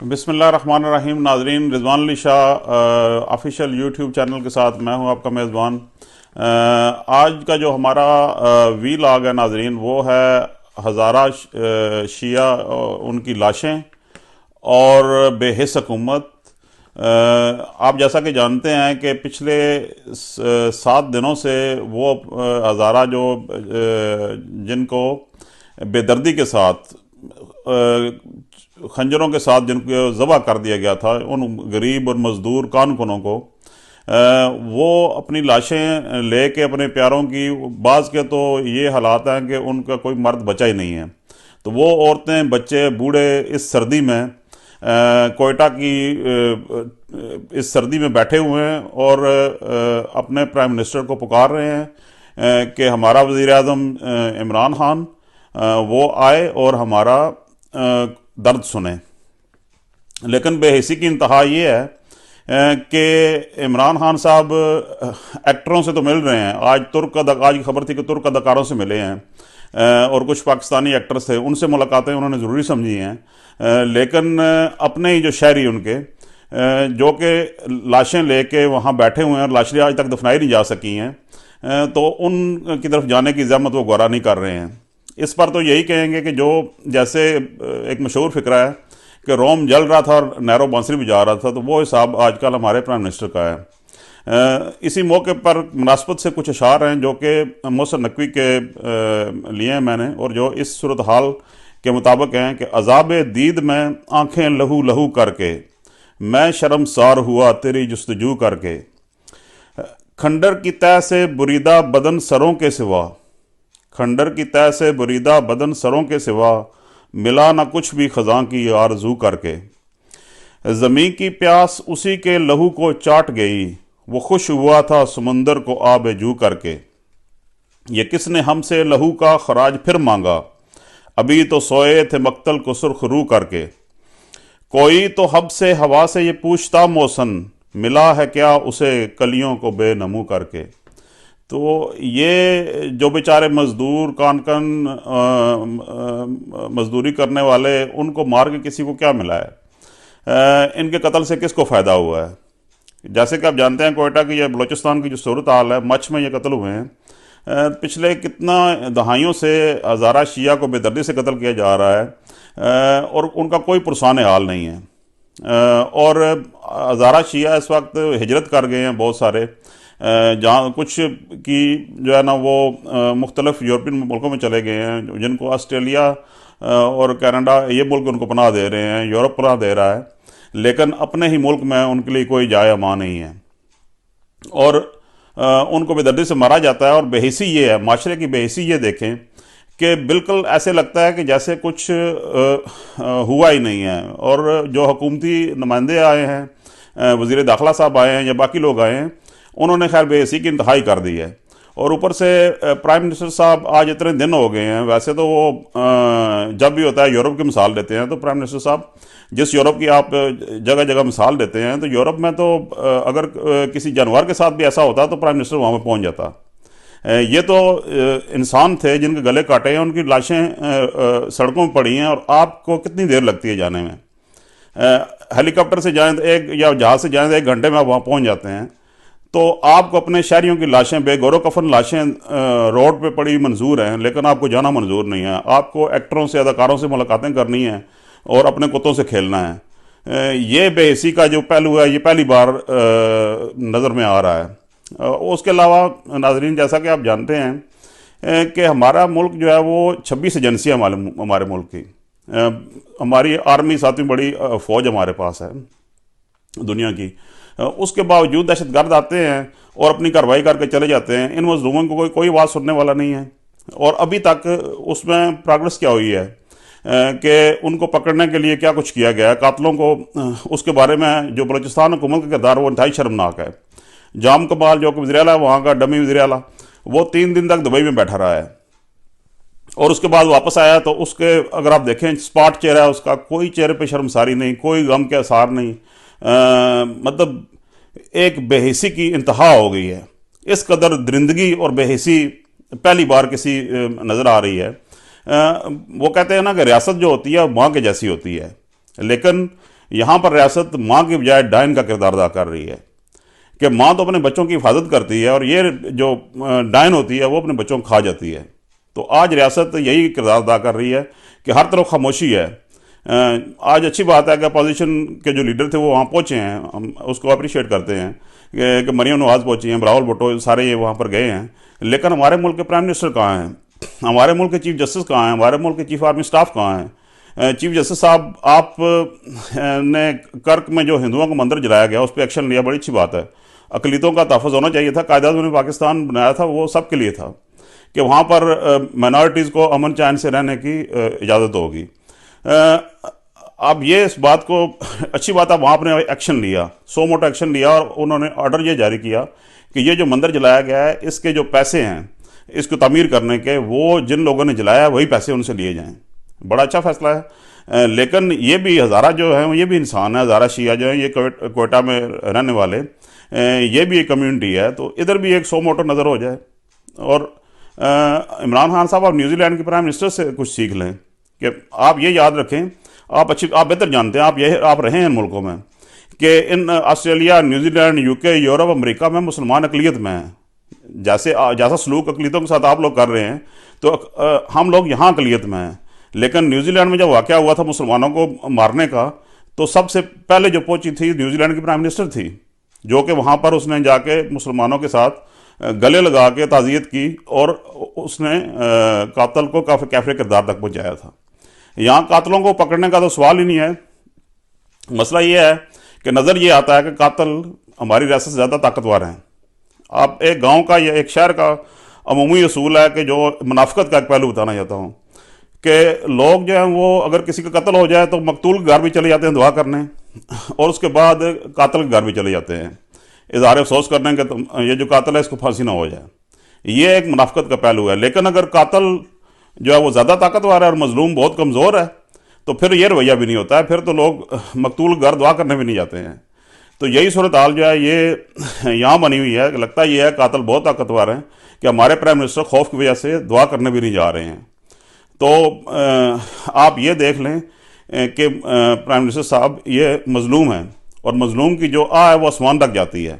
बिस्मिल्लाहिर्रहमानिर्रहीम। नाजरीन, Rizwan Ali Shah official YouTube channel के साथ मैं हूं आपका मेज़बान। आज का जो हमारा वी लॉग है नाजरीन, वो है हज़ारा शिया उनकी लाशें और बेहिस हुकूमत। आप जैसा कि जानते हैं कि पिछले 7 दिनों से वो हज़ारा जो जिनको बेदर्दी के साथ खंजरों के साथ जिनको ज़बह कर दिया गया था, उन गरीब और मज़दूर कारकुनों को वो अपनी लाशें लेके अपने प्यारों की, बाज़ के तो ये हालात हैं कि उनका कोई मर्द बचा ही नहीं है, तो वो औरतें बच्चे बूढ़े इस सर्दी में कोयटा की इस सर्दी में बैठे हुए हैं और अपने प्राइम मिनिस्टर को पुकार रहे हैं कि हमारा वज़ीर आज़म इमरान खान वो आए और हमारा दर्द सुने। लेकिन बेहिसी की इंतहा ये है कि इमरान खान साहब एक्टरों से तो मिल रहे हैं। आज की खबर थी कि तुर्क अदाकारों से मिले हैं और कुछ पाकिस्तानी एक्टर्स थे, उनसे मुलाकातें उन्होंने ज़रूरी समझी हैं। लेकिन अपने ही जो शहरी उनके जो कि लाशें लेके वहाँ बैठे हुए हैं और लाशें आज तक दफनाई नहीं जा सकी हैं, तो उनकी तरफ जाने की ज़हमत वो गवारा नहीं कर रहे हैं। इस पर तो यही कहेंगे कि जो जैसे एक मशहूर फ़िक्रा है कि रोम जल रहा था और नैरो बांसुरी भी जा रहा था, तो वो हिसाब आजकल हमारे प्राइम मिनिस्टर का है। इसी मौके पर मुनासबत से कुछ अशार हैं जो कि मोहसिन नकवी के लिए हैं मैंने, और जो इस सूरत हाल के मुताबिक हैं कि अज़ाब दीद में आँखें लहू लहू करके मैं शर्मसार हुआ तेरी जुस्तजू करके, खंडर की तह से बुरीदा बदन सरों के सिवा, खंडर की तह से बुरीदा बदन सरों के सिवा, मिला ना कुछ भी खज़ां की आरज़ू करके, ज़मीं की प्यास उसी के लहू को चाट गई, वो खुश हुआ था समंदर को आब जू करके, ये किसने हमसे लहू का खराज फिर मांगा, अभी तो सोए थे मक्तल को सुर्ख रू करके, कोई तो हब से हवा से ये पूछता मौसन, मिला है क्या उसे कलियों को बेनमू करके। तो ये जो बेचारे मज़दूर कानकन मज़दूरी करने वाले, उनको मार के किसी को क्या मिला है? इनके कत्ल से किसको फ़ायदा हुआ है? जैसे कि आप जानते हैं कोयटा की या बलूचिस्तान की जो सूरत हाल है, मच में ये कत्ल हुए हैं। पिछले कितना दहाइयों से हज़ारा शिया को बेदर्दी से कत्ल किया जा रहा है और उनका कोई पुरसान हाल नहीं है। और हज़ारा शिया इस वक्त हिजरत कर गए हैं बहुत सारे, जहाँ कुछ की जो है ना वो मुख्तलिफ यूरोपियन मुल्कों में चले गए हैं, जिनको ऑस्ट्रेलिया और कनाडा ये मुल्क उनको पनाह दे रहे हैं, यूरोप पनाह दे रहा है, लेकिन अपने ही मुल्क में उनके लिए कोई जाए अमान नहीं है और उनको बेदर्दी से मारा जाता है। और बेहिसी ये है, माशरे की बेहिसी ये देखें कि बिल्कुल ऐसे लगता है कि जैसे कुछ हुआ ही नहीं है। और जो हुकूमती नुमाइंदे आए हैं, वज़ीर दाखिला साहब आए हैं या बाकी लोग आए हैं, उन्होंने खैर बेहिसी की इंतहाई कर दी है। और ऊपर से प्राइम मिनिस्टर साहब आज इतने दिन हो गए हैं, वैसे तो वो जब भी होता है यूरोप की मिसाल देते हैं, तो प्राइम मिनिस्टर साहब जिस यूरोप की आप जगह जगह मिसाल देते हैं, तो यूरोप में तो अगर किसी जानवर के साथ भी ऐसा होता तो प्राइम मिनिस्टर वहाँ पर पहुँच जाता। ये तो इंसान थे जिनके गले काटे हैं, उनकी लाशें सड़कों में पड़ी हैं और आपको कितनी देर लगती है जाने में? हेलीकॉप्टर से जाएँ तो या जहाज़ से जाएँ तो 1 घंटे में आप वहाँ पहुँच जाते हैं। तो आपको अपने शहरियों की लाशें, बेगौर कफन लाशें रोड पे पड़ी मंजूर हैं, लेकिन आपको जाना मंजूर नहीं है। आपको एक्टरों से, अदाकारों से मुलाकातें करनी हैं और अपने कुत्तों से खेलना है। ये बेहिसी का जो पहलू है, ये पहली बार नज़र में आ रहा है। उसके अलावा नाजरीन, जैसा कि आप जानते हैं कि हमारा मुल्क जो है वो 26 एजेंसियाँ हमारे मुल्क की, हमारी आर्मी 7वीं बड़ी फ़ौज हमारे पास है दुनिया की। उसके बावजूद दहशतगर्द आते हैं और अपनी कार्रवाई करके चले जाते हैं। इन मजलूमों को कोई बात सुनने वाला नहीं है। और अभी तक उसमें प्रोग्रेस क्या हुई है कि उनको पकड़ने के लिए क्या कुछ किया गया है, कातलों को, उसके बारे में जो बलूचिस्तान हुकूमत का किरदार वो इंतहाई शर्मनाक है। जाम कमाल जो कि वज़ीर आला, वहाँ का डमी वज़ीर आला, वो 3 दिन तक दुबई में बैठा रहा है और उसके बाद वापस आया तो उसके अगर आप देखें स्पॉट चेहरा है उसका, कोई चेहरे पे शर्मसारी नहीं, कोई गम के आसार नहीं। मतलब एक बेहिसी की इंतहा हो गई है। इस कदर दरिंदगी और बेहिसी पहली बार किसी नज़र आ रही है। वो कहते हैं ना कि रियासत जो होती है वहाँ के जैसी होती है, लेकिन यहाँ पर रियासत माँ की बजाय डायन का किरदार अदा कर रही है कि माँ तो अपने बच्चों की हिफाजत करती है और ये जो डायन होती है वो अपने बच्चों को खा जाती है। तो आज रियासत यही किरदार अदा कर रही है कि हर तरफ खामोशी है। आज अच्छी बात है कि अपोजिशन के जो लीडर थे वो वहाँ पहुँचे हैं, हम उसको अप्रिशिएट करते हैं कि मरियम नवाज़ पहुँची हैं, बिलावल भुट्टो सारे ये वहाँ पर गए हैं। लेकिन हमारे मुल्क के प्राइम मिनिस्टर कहाँ हैं, हमारे मुल्क के चीफ जस्टिस कहाँ हैं, हमारे मुल्क के चीफ आर्मी स्टाफ कहाँ हैं? चीफ जस्टिस साहब आप ने कर्क में जो हिंदुओं का मंदिर जलाया गया उस पर एक्शन लिया, बड़ी अच्छी बात है। अकलीतों का तहफ़्फ़ुज़ होना चाहिए था। कायदे-ए-आज़म ने पाकिस्तान बनाया था वो सब के लिए था कि वहाँ पर माइनॉरिटीज़ को अमन चैन से रहने की इजाज़त होगी। अब ये इस बात को अच्छी बात है, वहाँ आपने एक्शन लिया, सो मोटा एक्शन लिया और उन्होंने ऑर्डर ये जारी किया कि ये जो मंदिर जलाया गया है इसके जो पैसे हैं इसको तामीर करने के, वो जिन लोगों ने जलाया वही पैसे उनसे लिए जाएँ। बड़ा अच्छा फैसला है। लेकिन ये भी हज़ारा जो है ये भी इंसान है, हज़ारा शिया जो है ये कोयटा में रहने वाले, ये भी एक कम्युनिटी है। तो इधर भी एक सो मोटो नज़र हो जाए। और इमरान खान साहब आप न्यूजीलैंड के प्राइम मिनिस्टर से कुछ सीख लें कि आप ये याद रखें, आप बेहतर जानते हैं, आप रहे हैं इन मुल्कों में, कि in Australia, New Zealand, UK, Europe, America में मुसलमान अकलियत में हैं। जैसा सलूक अकलियतों के साथ आप लोग कर रहे हैं तो हम लोग यहाँ अकलियत में हैं। लेकिन न्यूजीलैंड में जब वाक़या हुआ था मुसलमानों को मारने का, तो सबसे पहले जो पहुंची थी न्यूजीलैंड की प्राइम मिनिस्टर थी, जो कि वहाँ पर उसने जाके मुसलमानों के साथ गले लगा के ताज़ियत की और उसने कातल को कैफरे किरदार तक पहुँचाया था। यहाँ कातलों को पकड़ने का तो सवाल ही नहीं है। मसला ये है कि नज़र ये आता है कि कातल हमारी रियासत से ज़्यादा ताकतवर हैं। आप एक गाँव का या एक शहर का अमूमी असूल है कि जो मुनाफिकत का एक पहलू बताना चाहता हूँ कि लोग जो हैं वो अगर किसी का कत्ल हो जाए तो मकतूल के घर भी चले जाते हैं दुआ करने, और उसके बाद कातल के घर भी चले जाते हैं इज़हार अफसोस करने के तो ये जो कातल है इसको फांसी ना हो जाए। ये एक मुनाफिकत का पहलू है। लेकिन अगर कातल जो है वो ज़्यादा ताकतवर है और मजलूम बहुत कमज़ोर है तो फिर ये रवैया भी नहीं होता है, फिर तो लोग मकतूल घर दुआ करने भी नहीं जाते हैं। तो यही सूरत हाल जो है ये यहाँ बनी हुई है कि लगता ये है कातल बहुत ताकतवर हैं कि हमारे प्राइम मिनिस्टर खौफ की वजह से दुआ करने भी नहीं जा रहे हैं। तो आप ये देख लें कि प्राइम मिनिस्टर साहब ये मजलूम हैं और मजलूम की जो है वो आसमान तक जाती है।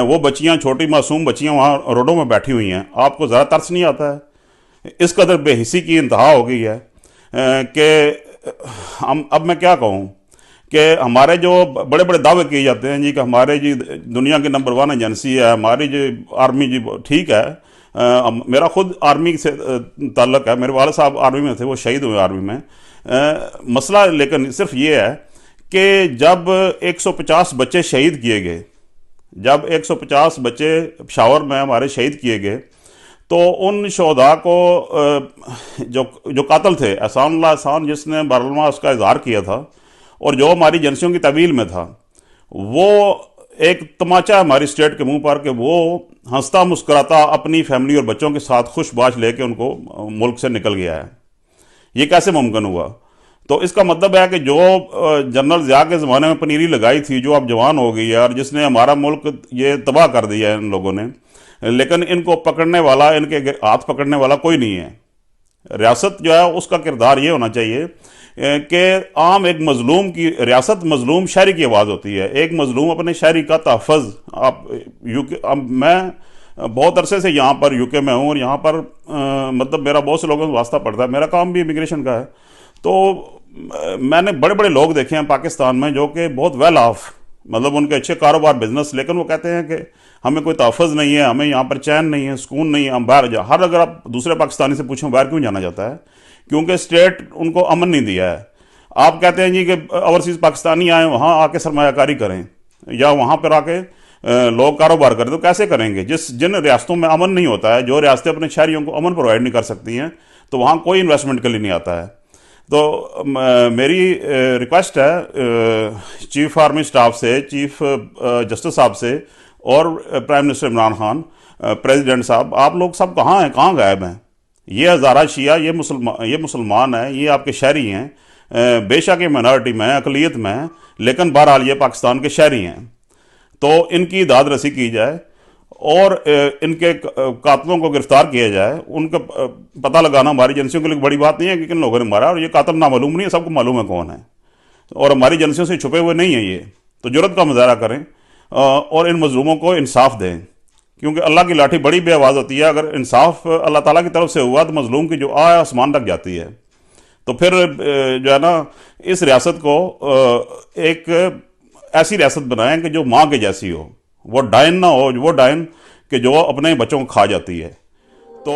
वो बच्चियाँ, छोटी मासूम बच्चियाँ वहाँ रोडों में बैठी हुई हैं, आपको ज़रा तरस नहीं आता है? इस कदर बेहिसी की इंतहा हो गई है कि हम, अब मैं क्या कहूँ कि हमारे जो बड़े बड़े दावे किए जाते हैं जी कि हमारे जी दुनिया की नंबर 1 एजेंसी है, हमारी जो आर्मी जी ठीक है। मेरा खुद आर्मी से ताल्लुक़ है, मेरे वाले साहब आर्मी में थे, वो शहीद हुए आर्मी में। मसला लेकिन सिर्फ ये है कि जब 150 बच्चे शहीद किए गए, जब 150 बच्चे पेशावर में हमारे शहीद किए गए, तो उन शोहदा को जो कातल थे एहसानुल्लाह एहसान, जिसने बारहमा उसका इजहार किया था और जो हमारी एजेंसियों की तवील में था, वो एक तमाचा हमारी स्टेट के मुंह पर कि वो हंसता मुस्कुराता अपनी फैमिली और बच्चों के साथ खुशबाश लेके उनको मुल्क से निकल गया है। ये कैसे मुमकिन हुआ? तो इसका मतलब है कि जो जनरल ज़िया के ज़माने में पनीरी लगाई थी, जो अब जवान हो गई है और जिसने हमारा मुल्क ये तबाह कर दिया है इन लोगों ने, लेकिन इनको पकड़ने वाला, इनके हाथ पकड़ने वाला कोई नहीं है। रियासत जो है उसका किरदार ये होना चाहिए कि आम एक मजलूम की रियासत, मजलूम शहरी की आवाज़ होती है। एक मजलूम अपने शहरी का तहफ़्फ़ुज़, आप यूके, अब मैं बहुत अरसे से यहाँ पर यूके में हूँ और यहाँ पर मतलब मेरा बहुत से लोगों से वास्ता पड़ता है, मेरा काम भी इमिग्रेशन का है। तो मैंने बड़े बड़े लोग देखे हैं पाकिस्तान में जो कि बहुत वेल ऑफ, मतलब उनके अच्छे कारोबार, बिजनेस, लेकिन वो कहते हैं कि हमें कोई तहफ़्फ़ुज़ नहीं है, हमें यहाँ पर चैन नहीं है, सुकून नहीं है, हम बाहर हर अगर आप दूसरे पाकिस्तानी से पूछें बाहर क्यों जाना चाहता है, क्योंकि स्टेट उनको अमन नहीं दिया है। आप कहते हैं जी कि ओवरसीज़ पाकिस्तानी आए वहाँ आके सरमायाकारी करें या वहाँ पर आके लोग कारोबार करें, तो कैसे करेंगे? जिन रियासतों में अमन नहीं होता है, जो रियासतें अपने शहरियों को अमन प्रोवाइड नहीं कर सकती हैं, तो वहाँ कोई इन्वेस्टमेंट के लिए नहीं आता है। तो मेरी रिक्वेस्ट है चीफ आर्मी स्टाफ से, चीफ जस्टिस साहब से और prime minister Imran Khan, president साहब, आप लोग सब कहाँ हैं, कहाँ गायब हैं? ये हज़ारा शिया, ये मुसलमान हैं, ये आपके शहरी हैं, बेशक ये माइनॉरिटी में, अकलियत में, लेकिन बहरहाल ये पाकिस्तान के शहरी हैं। तो इनकी दाद रसी की जाए और इनके कातलों को गिरफ्तार किया जाए। उनका पता लगाना हमारी एजेंसियों के लिए बड़ी बात नहीं है कि किन लोगों ने मारा, और ये कातल नामालूम नहीं है, सबको मालूम है कौन है। اور ہماری ایجنسیوں سے چھپے ہوئے نہیں ہیں یہ، تو جرت کا مظاہرہ کریں اور ان مظلوموں کو انصاف دیں، کیونکہ اللہ کی لاٹھی بڑی بے آواز ہوتی ہے، اگر انصاف اللہ تعالیٰ کی طرف سے ہوا تو مظلوم کی جو آسمان تک جاتی ہے۔ تو پھر جو ہے نا اس ریاست کو ایک ایسی ریاست بنائیں کہ جو ماں کے جیسی ہو، وہ ڈائن نہ ہو، وہ ڈائن کہ جو اپنے بچوں کو کھا جاتی ہے۔ تو